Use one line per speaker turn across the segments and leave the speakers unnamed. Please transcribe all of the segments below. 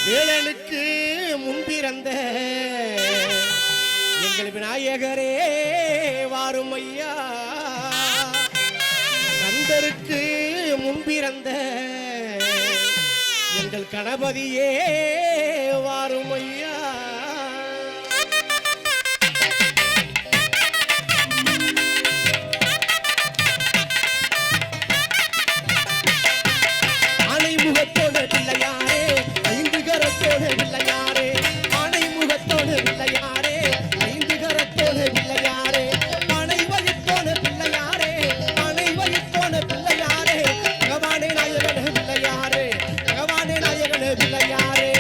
வேலனுக்கு முன்பிறந்த எங்கள் விநாயகரே வாரும் ஐயா. கந்தருக்கு முன்பிறந்த எங்கள் கணபதியே வாரும் ஐயா. ஆனைமுகத்தோட பிள்ளையாரே, ஐந்து கரத்தோட பிள்ளையாரே, ஆனைமுகத்தோட பிள்ளையாரே, ஐந்து கரத்தோட பிள்ளையாரே, பனை வயிற்றோட பிள்ளையாரே, பனை வயிற்றோட பிள்ளையாரே, பகவானே நாயகனே பிள்ளையாரே, பகவானே நாயகனே பிள்ளையாரே,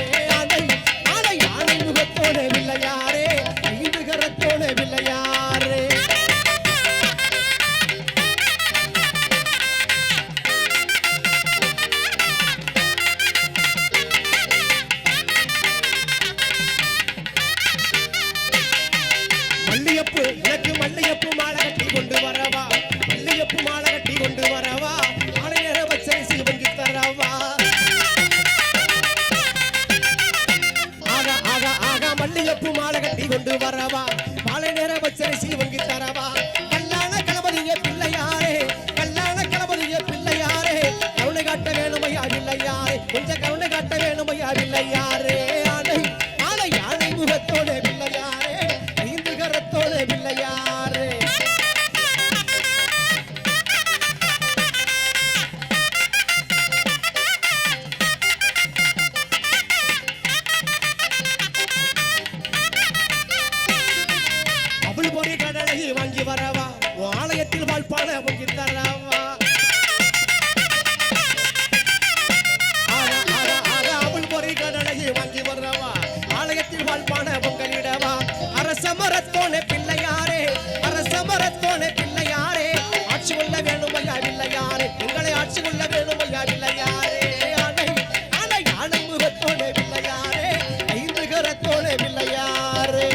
ஆனைமுகத்தோட பிள்ளையாரே, ஐந்து கரத்தோட பிள்ளையாரே. மல்லியப்பு எனக்கு மல்லியப்பு மாலை கட்டி கொண்டு வரவா, மல்லியப்பு மாலை கட்டி கொண்டு வரவா, ஆணையர பச்சரிசி வங்கி தரவா. ஆகா ஆகா ஆகா மல்லியப்பு மாலை கட்டி கொண்டு வரவா, மாலை நேர பச்சரிசி வங்கி தரவா. கல்லான கணபதிய பிள்ளையாரே, கல்லான கணபதிய பிள்ளையாரே, கருணை காட்ட வேணுமையா பிள்ளையாரே, கொஞ்சம் கருணை காட்ட வேணுமையா பிள்ளையாரே. ஆனை யானை முகத்தோட பிள்ளையாரே, ஐந்து கரத்தோட பிள்ளையாரே. அவள் பொறி கடலை வாங்கி வரவா, ஆலயத்தில் வாழ்பாட வாங்கி தரவா. அவள் பொறி கடலை வாங்கி வரவா, ஆலயத்தில் வாழ்பாட பொங்கலிடவா. அரச மரத்தோன பிள்ளையாரே, அரச மரத்தோன பிள்ளையாரே, ஆட்சி கொள்ள வேணுமையா பிள்ளையாரே, உங்களை ஆட்சி கொள்ள வேணுமையா பிள்ளையாரே. ஆனை முகத்தோன பிள்ளையாரே, ஐந்து கரத்தோன பிள்ளையாரே.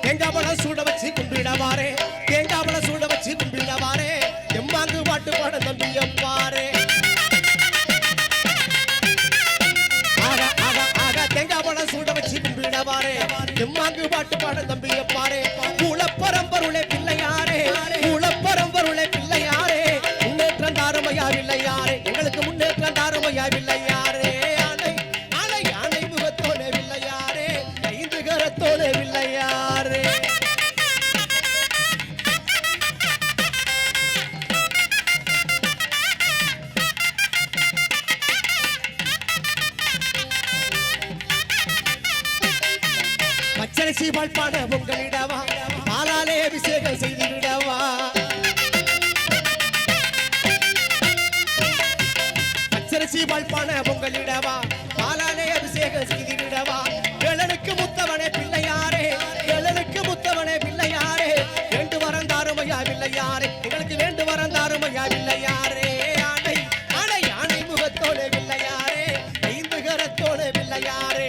தேங்காய் சூட வச்சு கும்பிடவாரே, தேங்காய் சூட வச்சு கும்பிடவாரே, எம்மாந்து பாட்டு பாட நம்பி எம்பாரே. ஆகா ஆகா ஆகா தேங்காய் சூட வச்சு கும்பிடவாரே, எம்மாந்து பாட்டு பாட நம்பி எப்பாரே. கூலப்பரம்பருளே பிள்ளையாரே, கூலப்பரம்பருளே பிள்ளையாரே, முன்னேற்றம் தாருமையா பிள்ளையாரே, எங்களுக்கு முன்னேற்றம் தாருமையா பிள்ளையாரே. ஆனை முகத்தோட பிள்ளையாரே, ஐந்து கரத்தோட பிள்ளையாரே. பச்சரிசி வாழ்பாட பொங்கலிடவா, பாலாலே அபிஷேகம் செய்து விடவா. பச்சரிசி வாழ்பாட பொங்கலிடவா, பாலாலே அபிஷேகம் செய்து விடவா. வேலனுக்கு முத்தவனே பிள்ளையாரே, வேலனுக்கு முத்தவனே பிள்ளையாரே, வேண்டு வரம் தாருமையா பிள்ளையாரே, எங்களுக்கு வேண்டு வரம் தாருமையா பிள்ளையாரே. ஆனை முகத்தோட பிள்ளையாரே, ஐந்து கரத்தோட பிள்ளையாரே,